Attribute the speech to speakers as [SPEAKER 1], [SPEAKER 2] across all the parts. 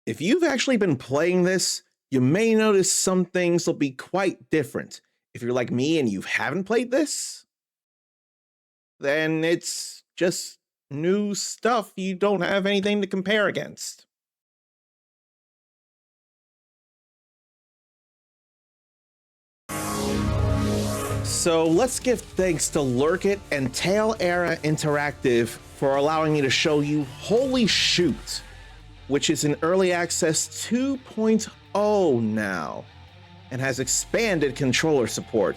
[SPEAKER 1] If you've actually been playing this, you may notice some things will be quite different. If you're like me and you haven't played this, then it's just new stuff you don't have anything to compare against. So let's give thanks to Lurkit and Tail Era Interactive for allowing me to show you Holy Shoot, which is in early access 2.0 now and has expanded controller support.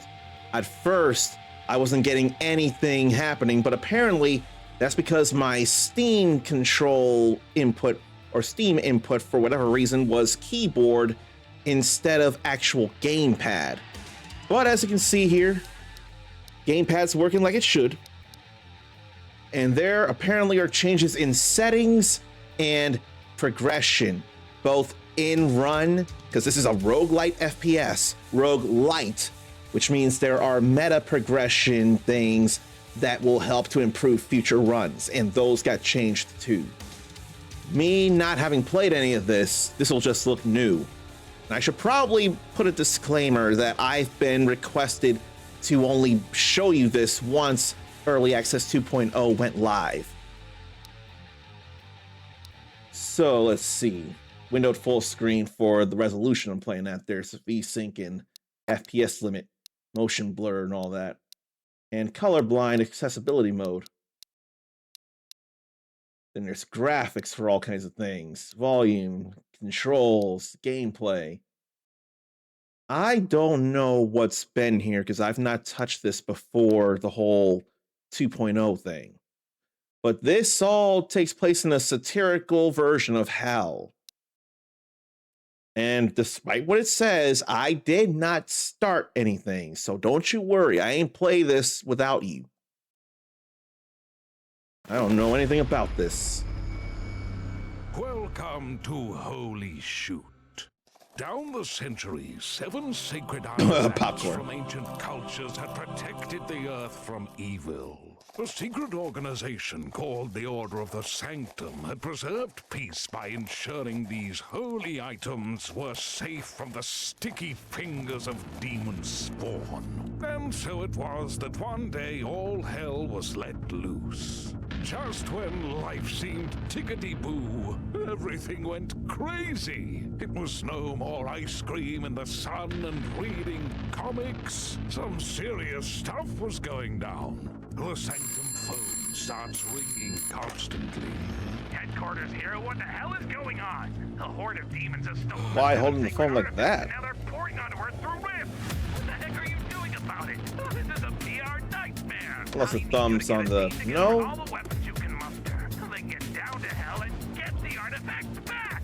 [SPEAKER 1] At first, I wasn't getting anything happening, but apparently that's because my Steam control input or Steam input for whatever reason was keyboard instead of actual gamepad. But as you can see here, gamepad's working like it should. And there apparently are changes in settings and progression, both in run, because this is a roguelite FPS, roguelite, which means there are meta progression things that will help to improve future runs, and those got changed too. Me not having played any of this will just look new. And I should probably put a disclaimer that I've been requested to only show you this once Early Access 2.0 went live. So let's see. Windowed full screen for the resolution I'm playing at. There's VSync and FPS limit, motion blur and all that. And colorblind accessibility mode. Then there's graphics for all kinds of things. Volume, controls, gameplay. I don't know what's been here because I've not touched this before the whole 2.0 thing. But this all takes place in a satirical version of hell. And despite what it says, I did not start anything. So don't you worry, I ain't play this without you. I don't know anything about this.
[SPEAKER 2] Welcome to Holy Shoot. Down the centuries, 7 sacred artifacts from ancient cultures had protected the earth from evil. A secret organization called the Order of the Sanctum had preserved peace by ensuring these holy items were safe from the sticky fingers of demon spawn. And so it was that one day all hell was let loose. Just when life seemed tickety-boo, everything went crazy. It was no more ice cream in the sun and reading comics. Some serious stuff was going down. The Sanctum phone starts ringing constantly.
[SPEAKER 3] Headquarters here, what the hell is going on? A horde of demons has stolen.
[SPEAKER 1] Why holding the phone like that?
[SPEAKER 3] Now they're pouring onto Earth through rifts. What the heck are you doing about it? This is a PR nightmare.
[SPEAKER 1] Plus the thumbs on the no.
[SPEAKER 3] All the weapons you can muster. Then get down to hell and get the artifacts back.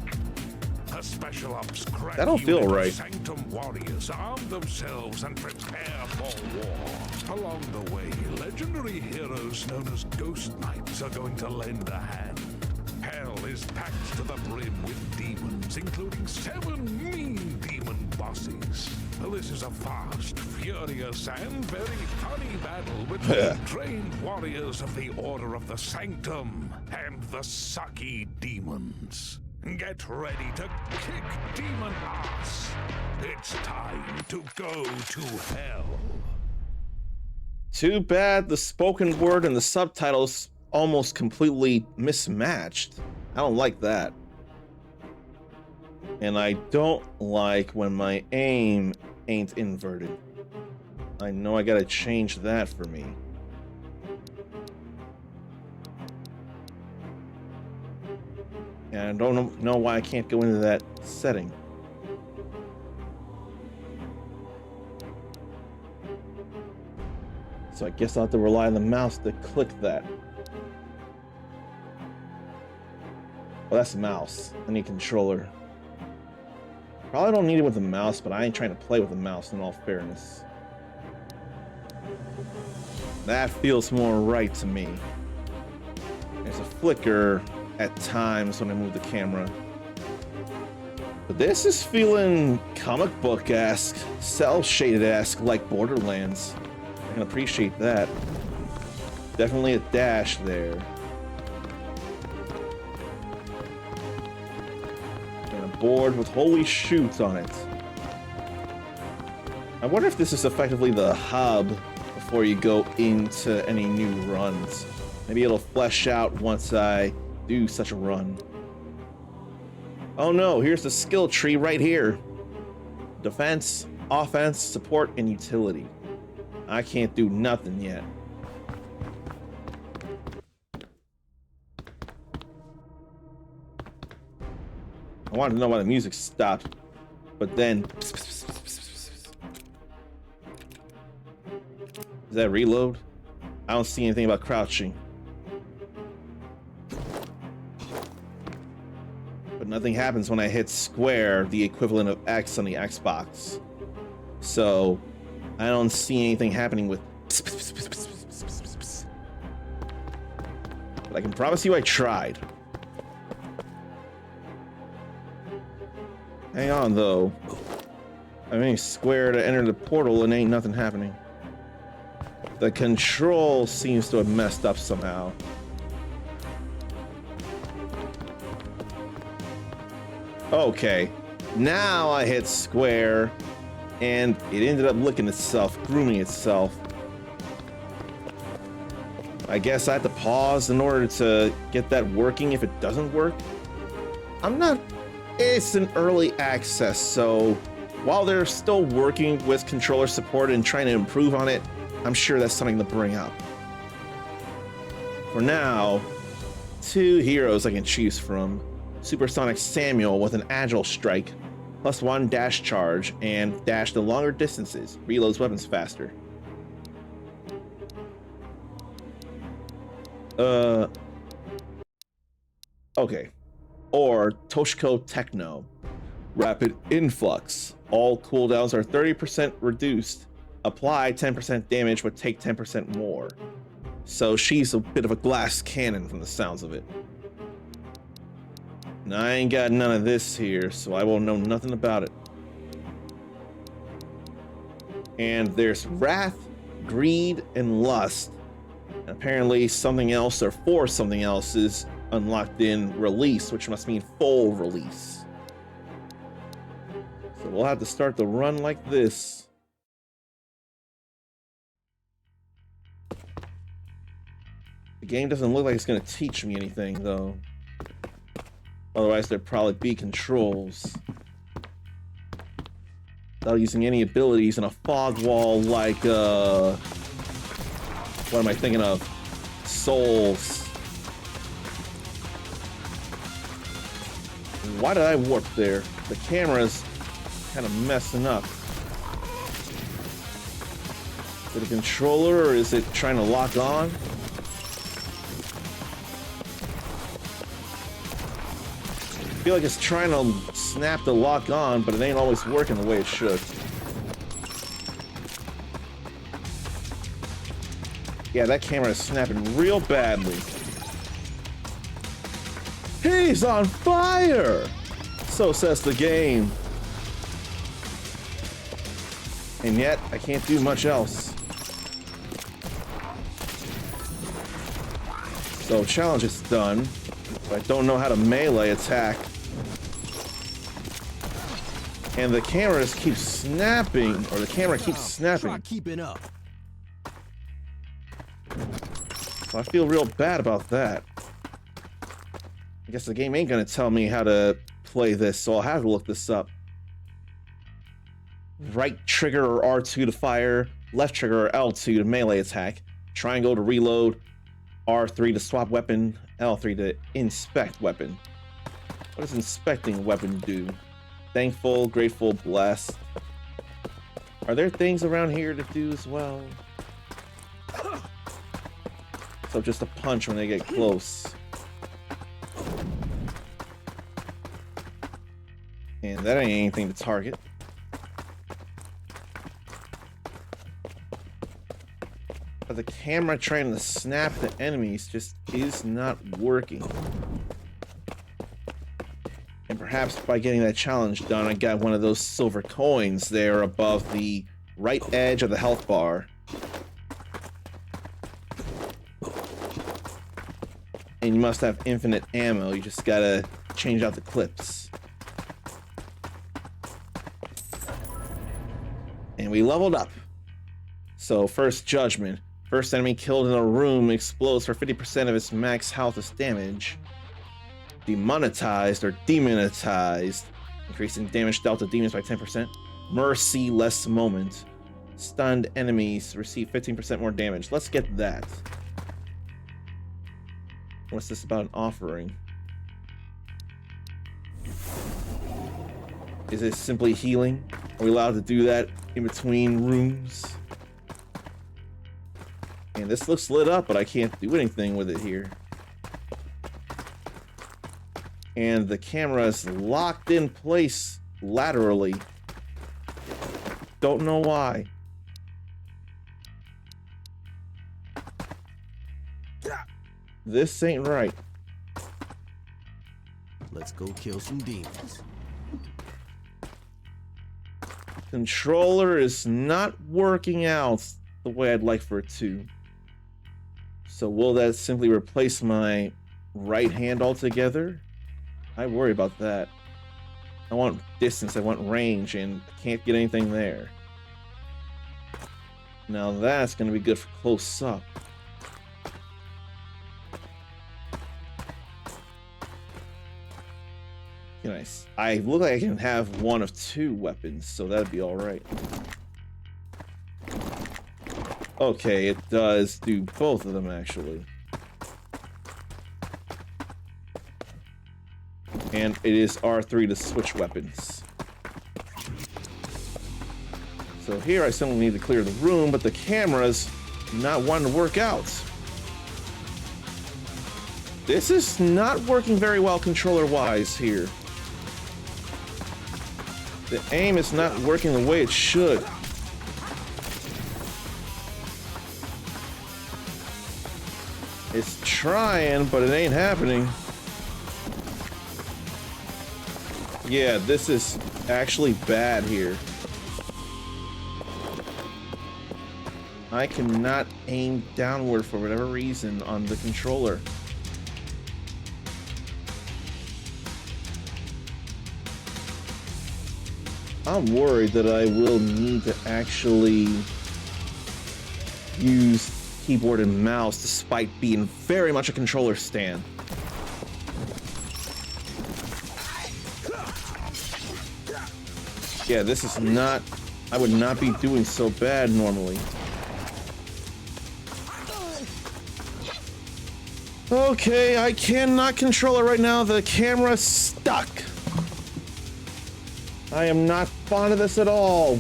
[SPEAKER 2] A special ops crack.
[SPEAKER 1] That don't feel right.
[SPEAKER 2] Sanctum warriors arm themselves and prepare for war. Along the way, legendary heroes known as Ghost Knights are going to lend a hand. Hell is packed to the brim with demons, including 7 mean demon bosses. This is a fast, furious, and very funny battle between trained warriors of the Order of the Sanctum and the sucky demons. Get ready to kick demon ass. It's time to go to hell.
[SPEAKER 1] Too bad the spoken word and the subtitles almost completely mismatched. I don't like that. And I don't like when my aim ain't inverted. I know I gotta change that for me. And I don't know why I can't go into that setting. So I guess I'll have to rely on the mouse to click that. Well, that's the mouse. I need controller. Probably don't need it with the mouse, but I ain't trying to play with the mouse in all fairness. That feels more right to me. There's a flicker at times when I move the camera. But this is feeling comic book-esque, cel-shaded-esque like Borderlands. I can appreciate that. Definitely a dash there. board with holy shoot on it. I wonder if this is effectively the hub before you go into any new runs. Maybe it'll flesh out once I do such a run. Oh no, here's the skill tree right here. Defense, offense, support, and utility. I can't do nothing yet. I wanted to know why the music stopped, but then... Is that reload? I don't see anything about crouching. But nothing happens when I hit square, the equivalent of X on the Xbox. So, I don't see anything happening with... But I can promise you I tried. Hang on, though. I'm hitting square to enter the portal and ain't nothing happening. The control seems to have messed up somehow. Okay, now I hit square, and it ended up licking itself, grooming itself. I guess I have to pause in order to get that working if it doesn't work. It's an early access, so while they're still working with controller support and trying to improve on it, I'm sure that's something to bring up. For now, 2 heroes I can choose from. Supersonic Samuel with an agile strike, +1 dash charge, and dash to longer distances, reloads weapons faster. Okay. Or Toshiko Techno, rapid influx. All cooldowns are 30% reduced. Apply 10% damage, but take 10% more. So she's a bit of a glass cannon from the sounds of it. And I ain't got none of this here, so I won't know nothing about it. And there's Wrath, Greed, and Lust. And apparently something else or for something else is unlocked in Release, which must mean full release. So we'll have to start the run like this. The game doesn't look like it's going to teach me anything, though. Otherwise, there'd probably be controls. Without using any abilities in a fog wall like, what am I thinking of? Souls. Why did I warp there? The camera's kind of messing up. Is it a controller or is it trying to lock on? I feel like it's trying to snap the lock on, but it ain't always working the way it should. Yeah, that camera is snapping real badly. He's on fire! So says the game. And yet, I can't do much else. So, challenge is done. But I don't know how to melee attack. And the camera just keeps snapping, or the camera keeps snapping.
[SPEAKER 4] Try keeping up.
[SPEAKER 1] So I feel real bad about that. I guess the game ain't gonna tell me how to play this, so I'll have to look this up. Right trigger or R2 to fire, left trigger or L2 to melee attack, triangle to reload, R3 to swap weapon, L3 to inspect weapon. What does inspecting weapon do? Thankful, grateful, blessed. Are there things around here to do as well? So just a punch when they get close. And that ain't anything to target. But the camera trying to snap the enemies just is not working. And perhaps by getting that challenge done, I got one of those silver coins there above the right edge of the health bar. And you must have infinite ammo. You just gotta change out the clips. And we leveled up. So, first judgment. First enemy killed in a room explodes for 50% of its max health as damage. Demonetized or demonetized. Increasing damage dealt to demons by 10%. Merciless moment. Stunned enemies receive 15% more damage. Let's get that. What's this about an offering? Is it simply healing? Are we allowed to do that in between rooms? And this looks lit up, but I can't do anything with it here. And the camera is locked in place laterally. Don't know why. This ain't right.
[SPEAKER 4] Let's go kill some demons.
[SPEAKER 1] Controller is not working out the way I'd like for it to. So will that simply replace my right hand altogether? I worry about that. I want distance, I want range, and I can't get anything there. Now that's going to be good for close up. Nice. I look like I can have one of two weapons, so that'd be all right. Okay, it does do both of them actually. And it is R3 to switch weapons. So here I simply need to clear the room, but the camera's not wanting to work out. This is not working very well controller-wise here. The aim is not working the way it should. It's trying, but it ain't happening. Yeah, this is actually bad here. I cannot aim downward for whatever reason on the controller. I'm worried that I will need to actually use keyboard and mouse despite being very much a controller stan. Yeah, this is not... I would not be doing so bad normally. Okay, I cannot control it right now. The camera's stuck. I am not fond of this at all.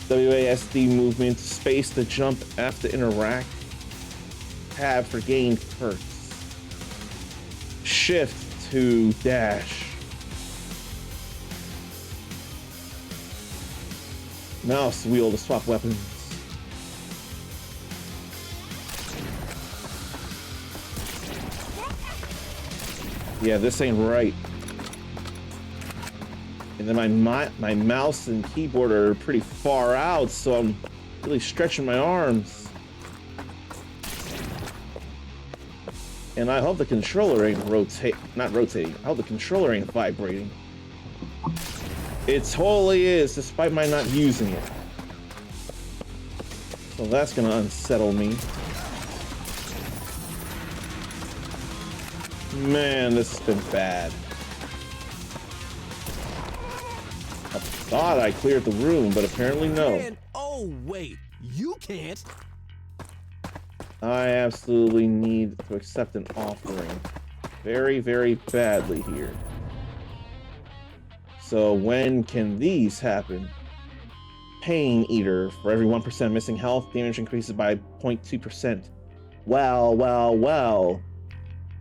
[SPEAKER 1] WASD movement, space to jump, F to interact, tab for gained perks, shift to dash, mouse wheel to swap weapons. Yeah, this ain't right. And then my mouse and keyboard are pretty far out, so I'm really stretching my arms. And I hope the controller ain't not rotating. I hope the controller ain't vibrating. It totally is, despite my not using it. So that's gonna unsettle me. Man, this has been bad. I thought I cleared the room, but apparently no.
[SPEAKER 4] Man, oh wait, you can't.
[SPEAKER 1] I absolutely need to accept an offering. Very, very badly here. So when can these happen? Pain Eater. For every 1% missing health, damage increases by 0.2%. Well, well, well.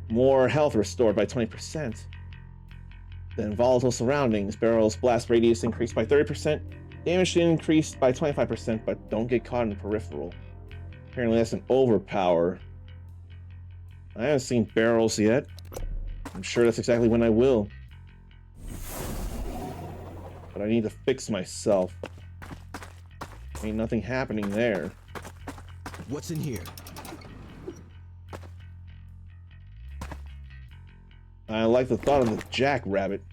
[SPEAKER 1] More health restored by 20%. Then volatile surroundings. Barrel's blast radius increased by 30%. Damage increased by 25%, but don't get caught in the peripheral. Apparently that's an overpower. I haven't seen barrels yet. I'm sure that's exactly when I will. But I need to fix myself. Ain't nothing happening there.
[SPEAKER 4] What's in here?
[SPEAKER 1] I like the thought of the jackrabbit.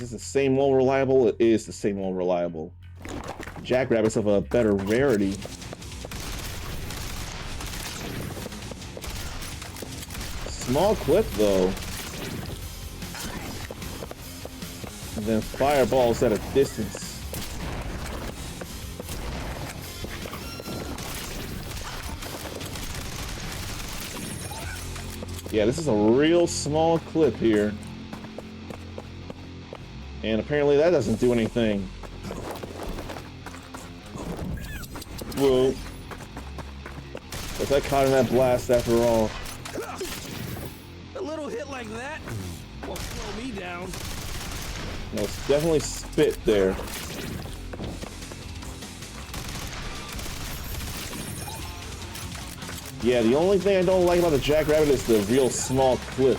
[SPEAKER 1] this the same old reliable? It is the same old reliable. Jackrabbits of a better rarity. Small clip though. And then fireballs at a distance. Yeah, this is a real small clip here. And apparently that doesn't do anything. Whoa. Was I caught in that blast after all?
[SPEAKER 4] A little hit like that won't slow me down.
[SPEAKER 1] No, it's definitely spit there. Yeah, the only thing I don't like about the Jackrabbit is the real small clip.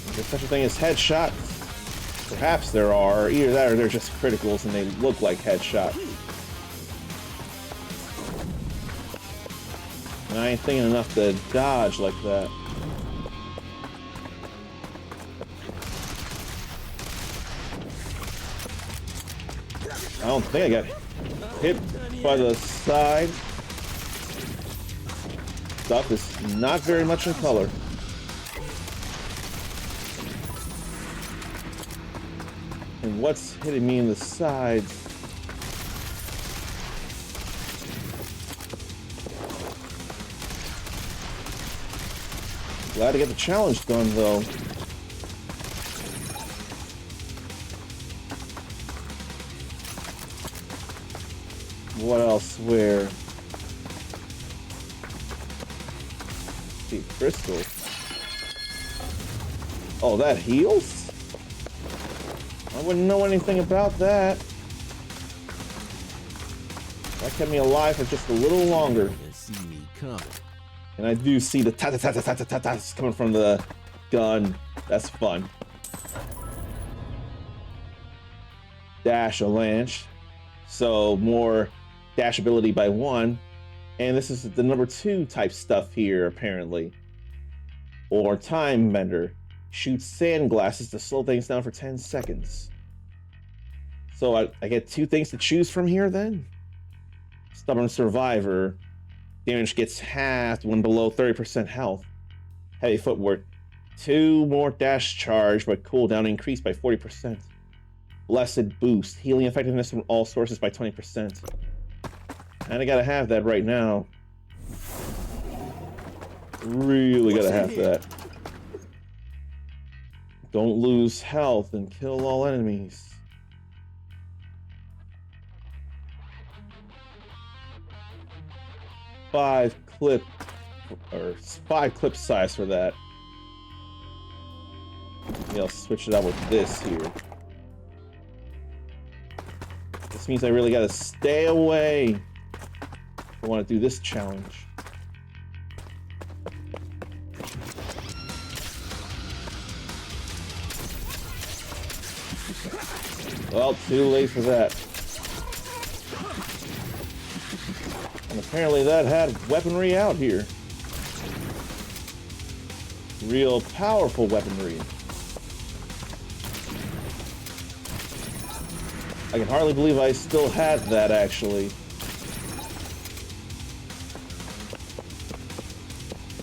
[SPEAKER 1] Is there such a thing as headshots? Perhaps there are. Either that or they're just criticals and they look like headshots. And I ain't thinking enough to dodge like that. I don't think I got hit by the side. Stuff is not very much in color. And what's hitting me in the sides? Glad to get the challenge done though. What else? Where? See, crystal. Oh, that heals? I wouldn't know anything about that. That kept me alive for just a little longer.
[SPEAKER 4] And see me coming.
[SPEAKER 1] And I do see the ta-ta-ta-ta-ta-ta-tas coming from the gun. That's fun. Dash a Lanch. So more dash ability by 1. And this is the number 2 type stuff here, apparently. Or Time Bender. Shoots sand glasses to slow things down for 10 seconds. So I get 2 things to choose from here then? Stubborn Survivor. Damage gets halved when below 30% health. Heavy Footwork. 2 more dash charge, but cooldown increased by 40%. Blessed Boost. Healing effectiveness from all sources by 20%. And I gotta have that right now. Really gotta have that. Don't lose health and kill all enemies. Five clip size for that. Maybe I'll switch it out with this here. This means I really gotta stay away if I want to do this challenge. Well, too late for that. And apparently that had weaponry out here. Real powerful weaponry. I can hardly believe I still had that, actually.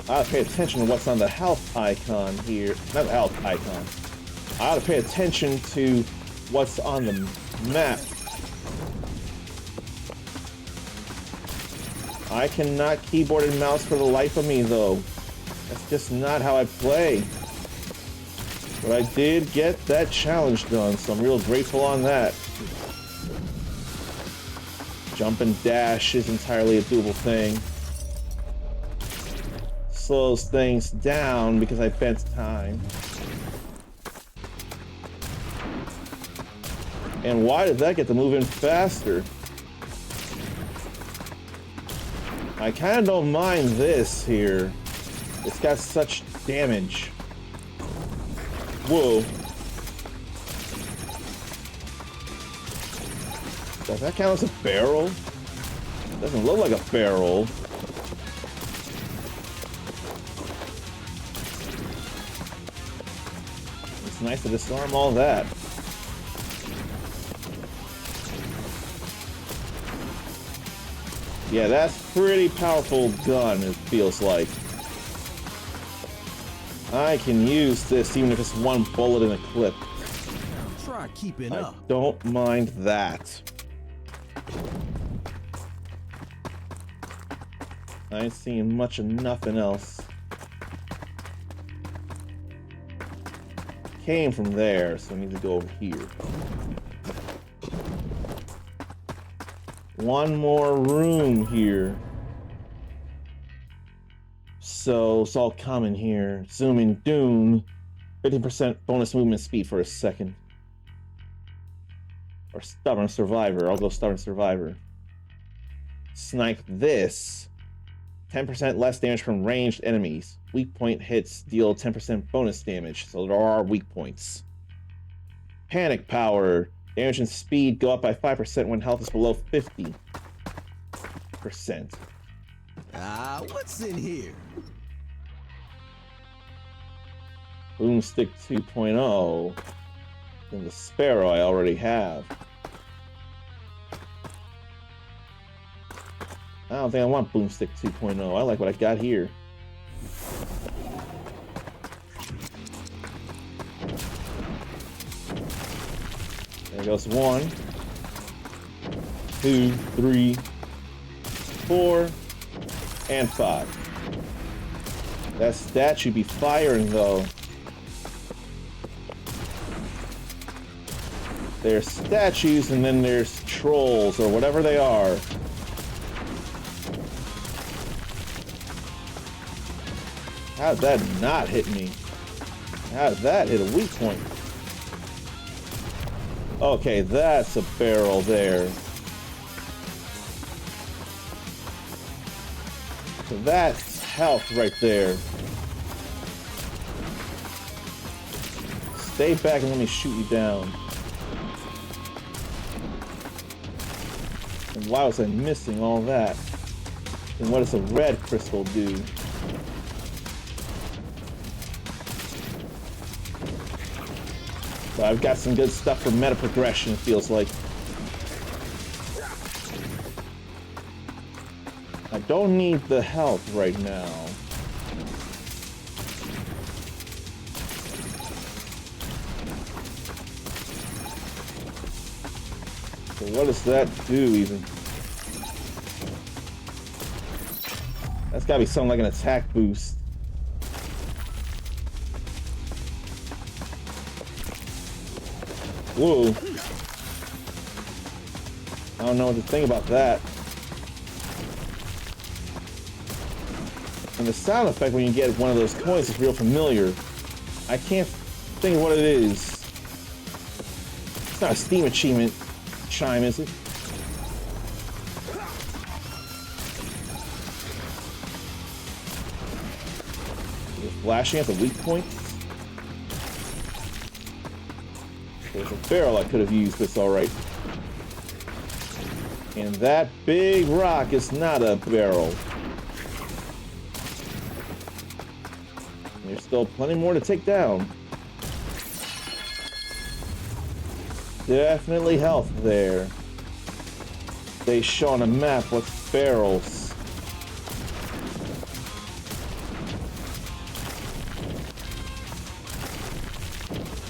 [SPEAKER 1] I ought to pay attention to what's on the health icon here. Not the health icon. I ought to pay attention to what's on the map. I cannot keyboard and mouse for the life of me, though. That's just not how I play. But I did get that challenge done, so I'm real grateful on that. Jump and dash is entirely a doable thing. Slows things down because I spent time. And why did that get to move in faster? I kind of don't mind this here. It's got such damage. Whoa. Does that count as a barrel? Doesn't look like a barrel. It's nice to disarm all that. Yeah, that's pretty powerful gun, it feels like. I can use this even if it's one bullet in a clip.
[SPEAKER 4] Try keeping
[SPEAKER 1] I
[SPEAKER 4] up.
[SPEAKER 1] don't mind that. I ain't seeing much of nothing else. Came from there, so I need to go over here. One more room here. So it's all common here. Zooming Doom. 50% bonus movement speed for a second. Or Stubborn Survivor. I'll go Stubborn Survivor. Snipe this. 10% less damage from ranged enemies. Weak point hits deal 10% bonus damage, so there are weak points. Panic Power. Damage and speed go up by 5% when health is below 50%.
[SPEAKER 4] What's in here?
[SPEAKER 1] Boomstick 2.0. And the Sparrow I already have. I don't think I want Boomstick 2.0. I like what I got here. There goes 1, 2, 3, 4, and 5. That stat should be firing though. There's statues and then there's trolls or whatever they are. How did that not hit me? How did that hit a weak point? Okay, that's a barrel there. So that's health right there. Stay back and let me shoot you down. And why was I missing all that? And what does a red crystal do? So I've got some good stuff for meta progression, it feels like. I don't need the health right now. So what does that do even? That's gotta be something like an attack boost. Whoa. I don't know what to think about that. And the sound effect when you get one of those coins is real familiar. I can't think of what it is. It's not a Steam achievement chime, is it? You're flashing at the weak points? There's a barrel I could have used, but it's alright. And that big rock is not a barrel. There's still plenty more to take down. Definitely health there. They show on a map what's barrels.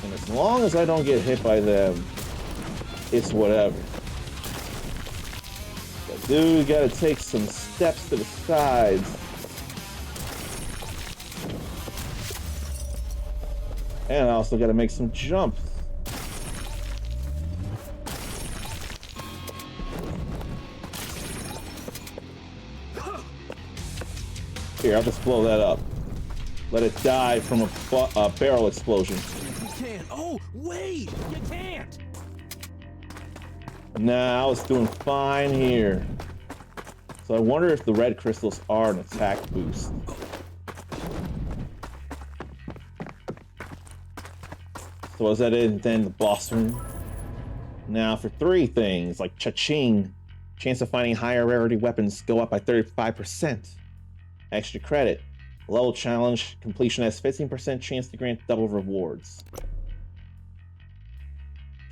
[SPEAKER 1] And as long as I don't get hit by them, it's whatever. But dude, you gotta take some steps to the sides. And I also gotta make some jumps. Here, I'll just blow that up. Let it die from a barrel explosion.
[SPEAKER 4] You can't. Oh, wait! You can't!
[SPEAKER 1] Nah, I was doing fine here. So I wonder if the red crystals are an attack boost. So is that it then, the boss room? Now for 3 things, like cha-ching. Chance of finding higher rarity weapons go up by 35%. Extra credit. Level challenge completion has 15% chance to grant double rewards.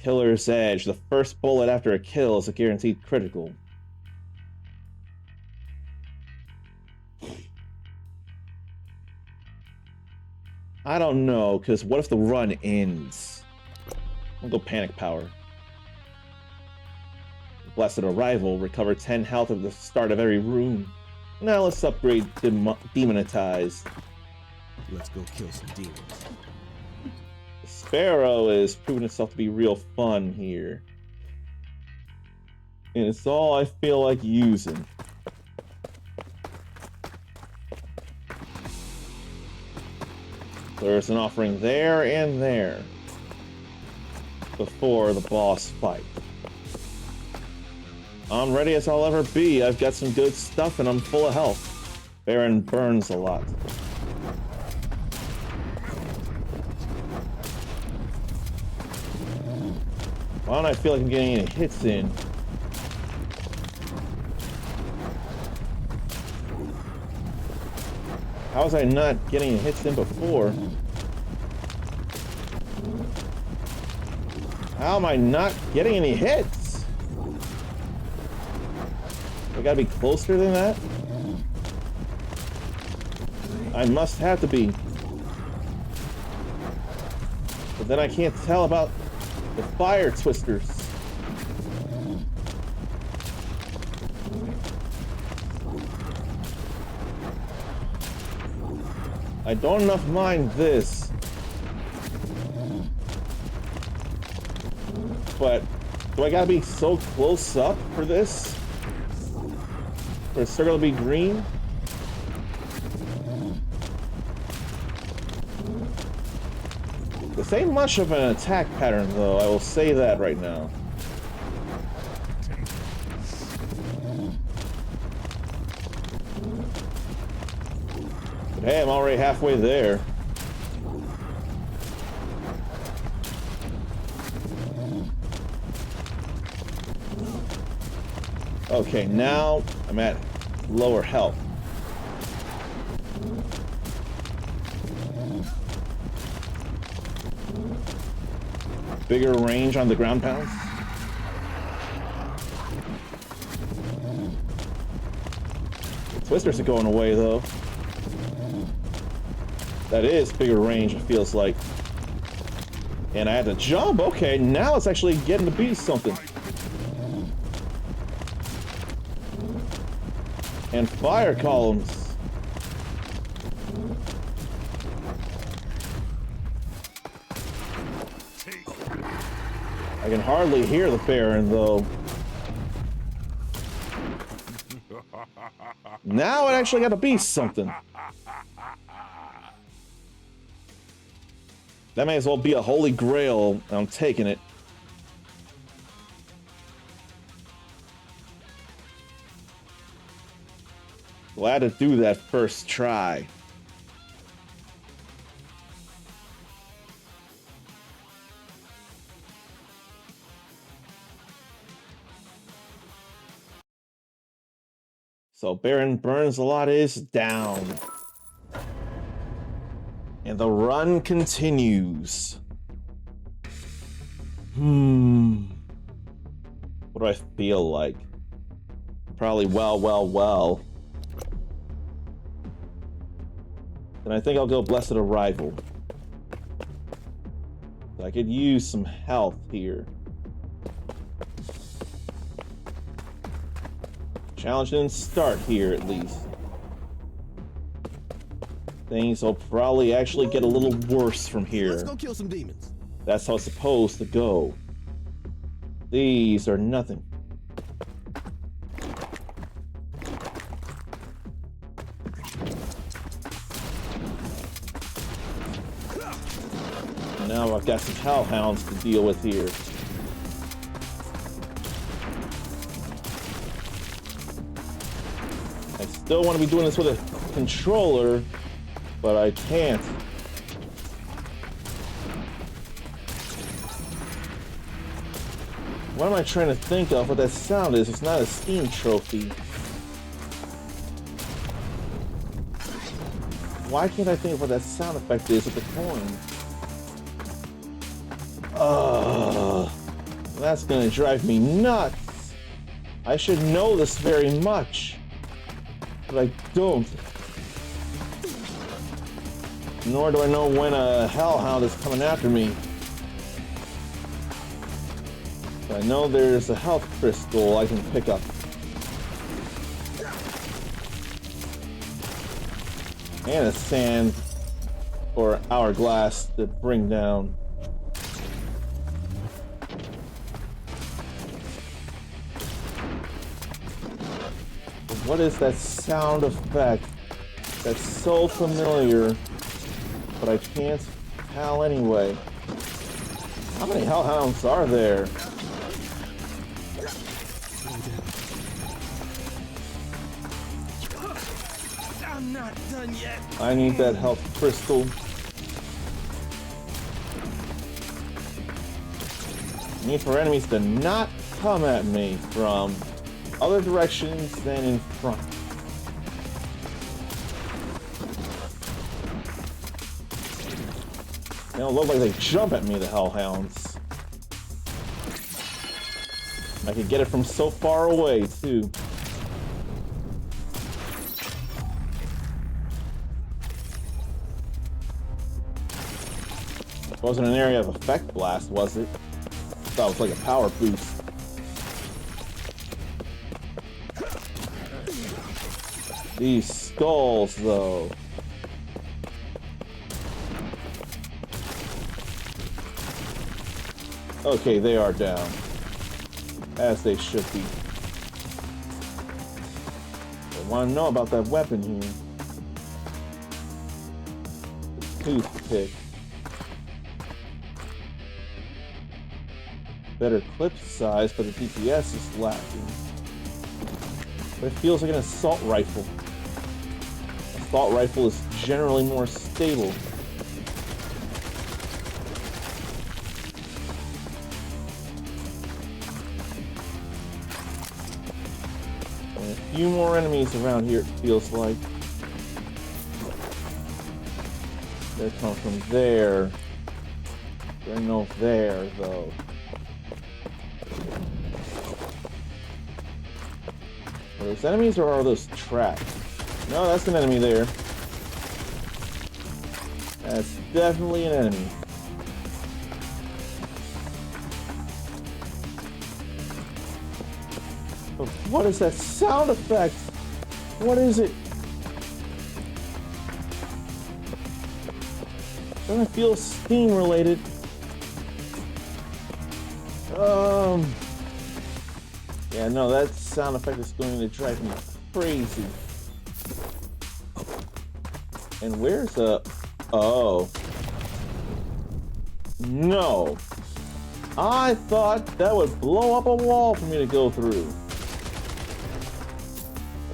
[SPEAKER 1] Killer's Edge. The first bullet after a kill is a guaranteed critical. I don't know, because what if the run ends? I'll go Panic Power. Blessed Arrival. Recover 10 health at the start of every room. Now let's upgrade Demonetized.
[SPEAKER 4] Let's go kill some demons.
[SPEAKER 1] Sparrow is proving itself to be real fun here. And it's all I feel like using. There's an offering there and there before the boss fight. I'm ready as I'll ever be. I've got some good stuff and I'm full of health. Baron burns a lot. Why don't I feel like I'm getting any hits in? How was I not getting any hits in before? How am I not getting any hits? I gotta be closer than that? I must have to be. But then I can't tell about the fire twisters. I don't enough mind this. But do I gotta be so close up for this? For the circle to be green? This ain't much of an attack pattern though, I will say that right now. But hey, I'm already halfway there. Okay, now I'm at lower health. Bigger range on the ground pounds. The twisters are going away though. That is bigger range, it feels like. And I had to jump. Okay, now it's actually getting to be something. And fire columns. I can hardly hear the Baron though. Now it actually got to be something. That may as well be a holy grail. I'm taking it. Glad to do that first try. So Baron burns a lot is down. And the run continues. What do I feel like? Probably well. And I think I'll go Blessed Arrival. I could use some health here. Challenge didn't start here, at least. Things will probably actually get a little worse from here.
[SPEAKER 4] Let's go kill some demons.
[SPEAKER 1] That's how it's supposed to go. These are nothing. Now I've got some hellhounds to deal with here. I still want to be doing this with a controller, but I can't. What am I trying to think of what that sound is? It's not a Steam trophy. Why can't I think of what that sound effect is with the coin? That's gonna drive me nuts. I should know this very much, but I don't. Nor do I know when a hellhound is coming after me. I know there's a health crystal I can pick up. And a sand or hourglass to bring down. What is that sound effect that's so familiar, but I can't tell anyway? How many hellhounds are there?
[SPEAKER 4] I'm not done yet.
[SPEAKER 1] I need that health crystal. I need for enemies to not come at me from other directions than in front. They don't look like they jump at me, the hellhounds. I can get it from so far away, too. It wasn't an area of effect blast, was it? I thought it was like a power boost. These skulls, though. Okay, they are down. As they should be. I want to know about that weapon here. The toothpick. Better clip size, but the DPS is lacking. But it feels like an assault rifle. Assault rifle is generally more stable. And a few more enemies around here, it feels like. They come from there. There are no there, though. Are those enemies or are those traps? No, that's an enemy there. That's definitely an enemy. But what is that sound effect? What is it? Doesn't feel Steam related. Yeah, no, that sound effect is going to drive me crazy. And where's the... Oh. No. I thought that would blow up a wall for me to go through.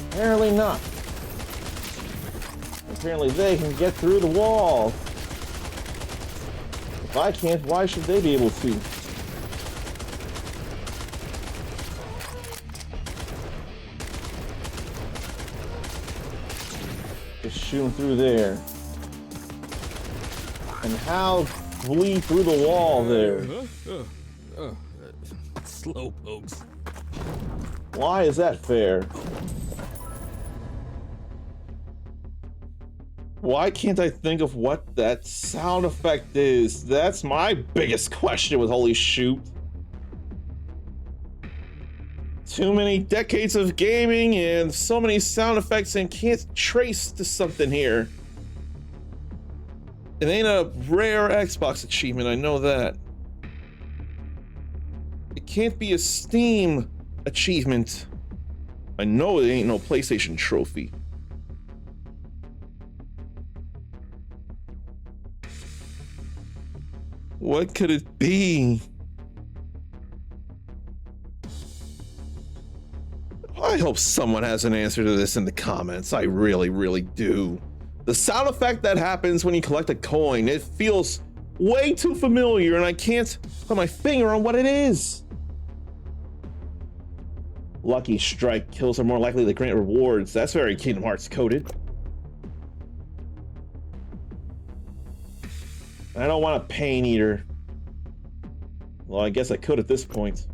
[SPEAKER 1] Apparently not. Apparently they can get through the wall. If I can't, why should they be able to? Just shooting through there. And how bleed through the wall there?
[SPEAKER 4] Slow pokes.
[SPEAKER 1] Why is that fair? Why can't I think of what that sound effect is? That's my biggest question with Holy Shoot. Too many decades of gaming and so many sound effects and can't trace to something here. It ain't a rare Xbox achievement, I know that. It can't be a Steam achievement. I know it ain't no PlayStation trophy. What could it be? I hope someone has an answer to this in the comments. I really, really do. The sound effect that happens when you collect a coin, it feels way too familiar and I can't put my finger on what it is. Lucky strike kills are more likely to grant rewards. That's very Kingdom Hearts coded. I don't want a pain eater. Well, I guess I could at this point.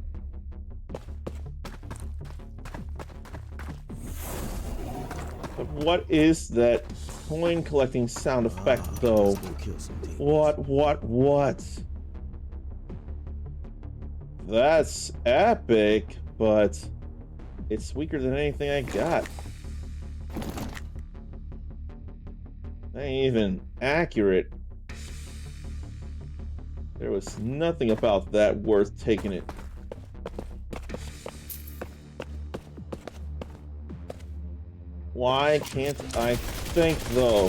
[SPEAKER 1] But what is that coin collecting sound effect, though? What? That's epic, but it's weaker than anything I got. That ain't even accurate. There was nothing about that worth taking it. Why can't I think, though?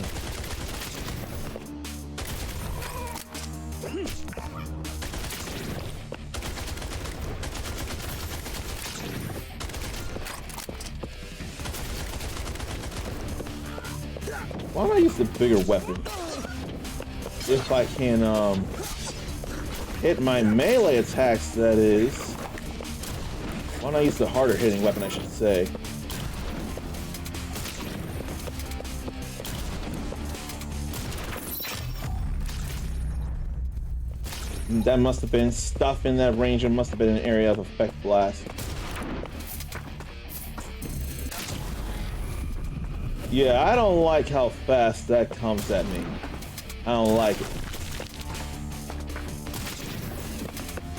[SPEAKER 1] Why don't I use the bigger weapon? If I can, hit my melee attacks, that is. Why don't I use the harder hitting weapon, I should say. That must have been stuff in that range. It must have been an area of effect blast. Yeah, I don't like how fast that comes at me. I don't like it.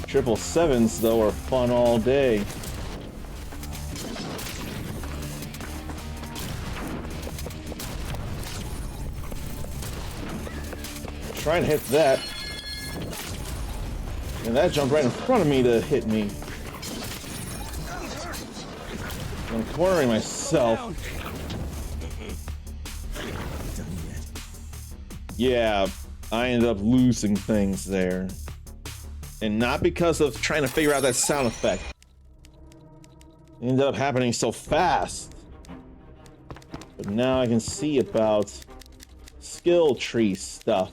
[SPEAKER 1] 777s, though, are fun all day. Trying to hit that. And that jumped right in front of me to hit me. I'm cornering myself. Yeah, I ended up losing things there. And not because of trying to figure out that sound effect. It ended up happening so fast. But now I can see about skill tree stuff.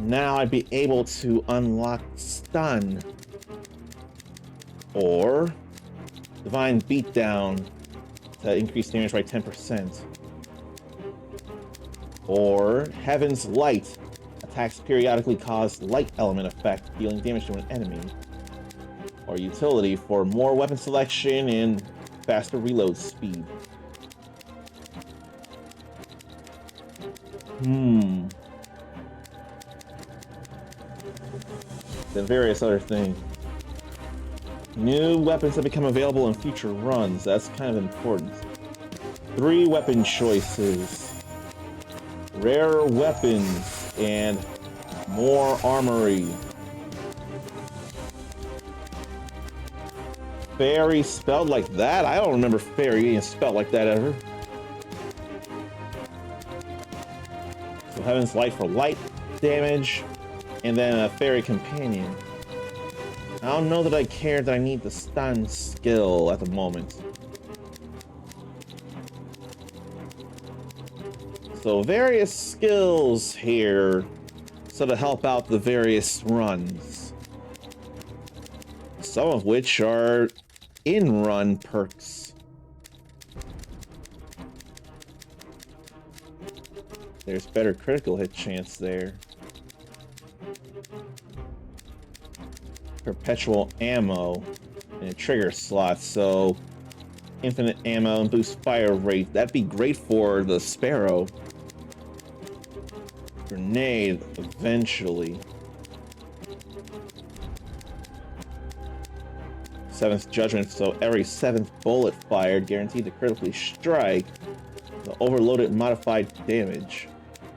[SPEAKER 1] Now I'd be able to unlock stun. Or divine beatdown to increase damage by 10%. Or Heaven's Light. Attacks periodically cause light element effect, dealing damage to an enemy. Or Utility for more weapon selection and faster reload speed. Then various other things. New weapons that become available in future runs. That's kind of important. 3 weapon choices. Rare weapons and more armory. Fairy spelled like that? I don't remember fairy being spelled like that ever. So Heaven's Light for light damage, and then a fairy companion. I don't know that I care that I need the stun skill at the moment. So various skills here, so to help out the various runs. Some of which are in-run perks. There's better critical hit chance there. Perpetual ammo and a trigger slot, so infinite ammo and boost fire rate. That'd be great for the Sparrow. Grenade, eventually. 7th Judgment, so every 7th bullet fired guaranteed to critically strike the overloaded modified damage.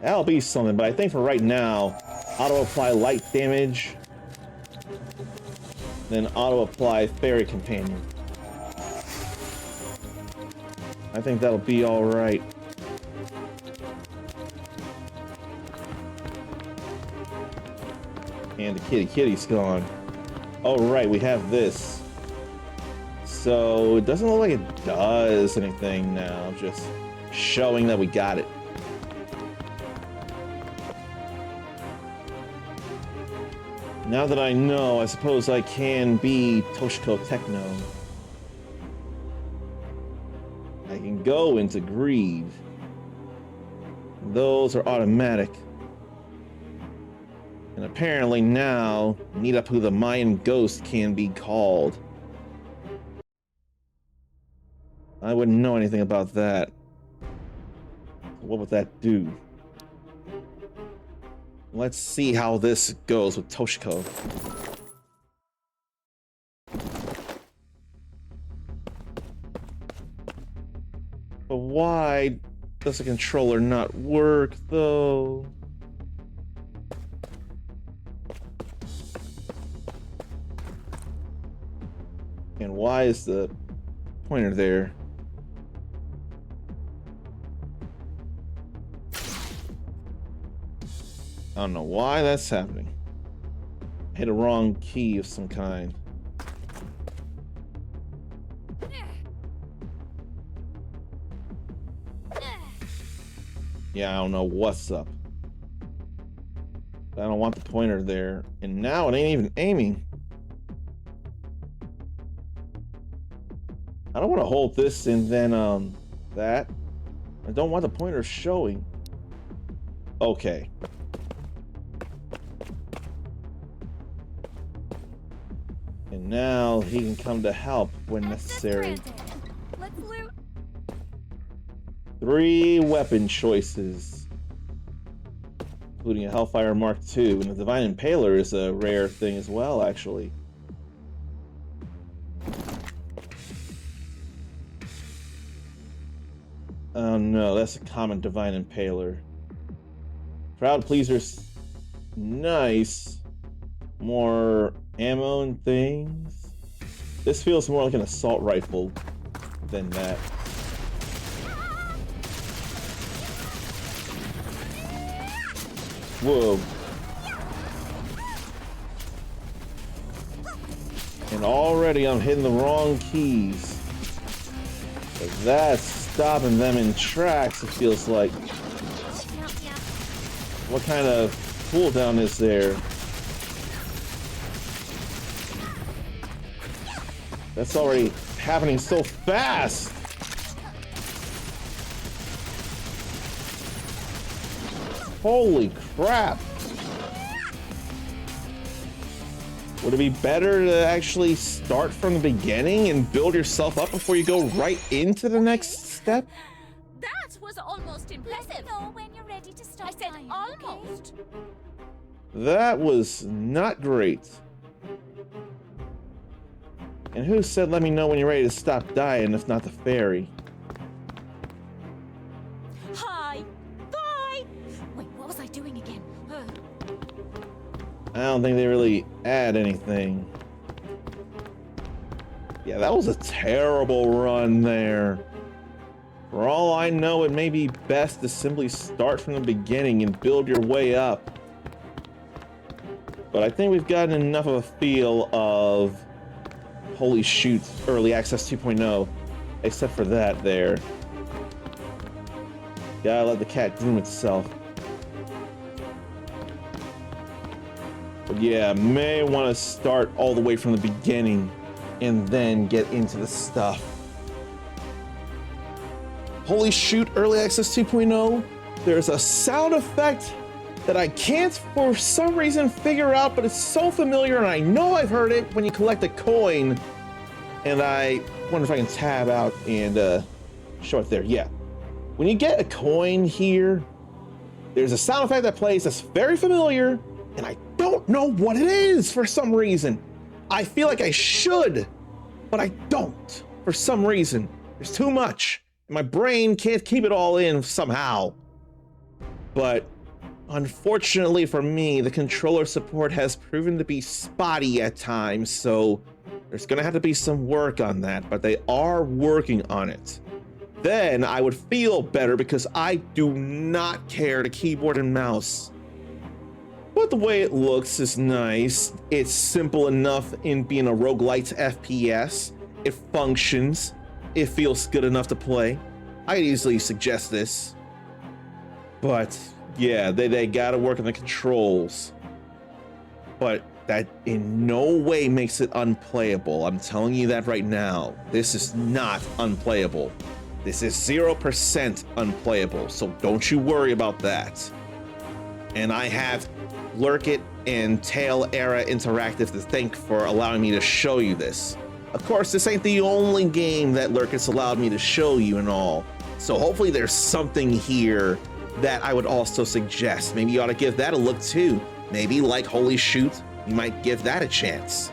[SPEAKER 1] That'll be something, but I think for right now, auto-apply light damage, then auto-apply Fairy Companion. I think that'll be alright. And the kitty's gone. Oh, right, we have this. So it doesn't look like it does anything now, just showing that we got it. Now that I know, I suppose I can be Toshiko Techno. I can go into Greed. Those are automatic. And apparently now, meet up who the Mayan ghost can be called. I wouldn't know anything about that. What would that do? Let's see how this goes with Toshiko. But why does the controller not work, though? And why is the pointer there? I don't know why that's happening. I hit a wrong key of some kind. Yeah, I don't know what's up. I don't want the pointer there. And now it ain't even aiming. I don't want to hold this and then that. I don't want the pointer showing. Okay. And now he can come to help when necessary.
[SPEAKER 5] Let's loot.
[SPEAKER 1] 3 weapon choices, including a Hellfire Mark II, and the Divine Impaler is a rare thing as well, actually. Oh no, that's a common Divine Impaler. Crowd Pleaser's nice. More ammo and things. This feels more like an assault rifle than that. Whoa. And already I'm hitting the wrong keys. But that's stopping them in tracks, it feels like. What kind of cooldown is there? That's already happening so fast! Holy crap! Would it be better to actually start from the beginning and build yourself up before you go right into the next step?
[SPEAKER 5] That was almost impressive. Let me know when you're ready to start. I said dying, almost. Okay?
[SPEAKER 1] That was not great. And who said let me know when you're ready to stop dying if not the fairy?
[SPEAKER 5] Hi. Bye. Wait, what was I doing again?
[SPEAKER 1] I don't think they really add anything. Yeah, that was a terrible run there. For all I know, it may be best to simply start from the beginning and build your way up. But I think we've gotten enough of a feel of holy shoot, early access 2.0, except for that there. Gotta let the cat groom itself. But yeah, may want to start all the way from the beginning and then get into the stuff. Holy shoot, early access 2.0, there's a sound effect that I can't for some reason figure out, but it's so familiar and I know I've heard it when you collect a coin. And I wonder if I can tab out and show it there. Yeah. When you get a coin here, there's a sound effect that plays that's very familiar, and I don't know what it is for some reason. I feel like I should, but I don't for some reason. There's too much. My brain can't keep it all in somehow. But unfortunately for me, the controller support has proven to be spotty at times, so there's gonna have to be some work on that, but they are working on it. Then I would feel better because I do not care to keyboard and mouse. But the way it looks is nice. It's simple enough in being a roguelite FPS. It functions. It feels good enough to play. I could easily suggest this. But yeah, they gotta work on the controls. But that in no way makes it unplayable. I'm telling you that right now. This is not unplayable. This is 0% unplayable, so don't you worry about that. And I have Lurk It and Tail Era Interactive to thank for allowing me to show you this. Of course, this ain't the only game that Lurk It's allowed me to show you and all. So hopefully there's something here that I would also suggest. Maybe you ought to give that a look too. Maybe like Holy Shoot, you might give that a chance.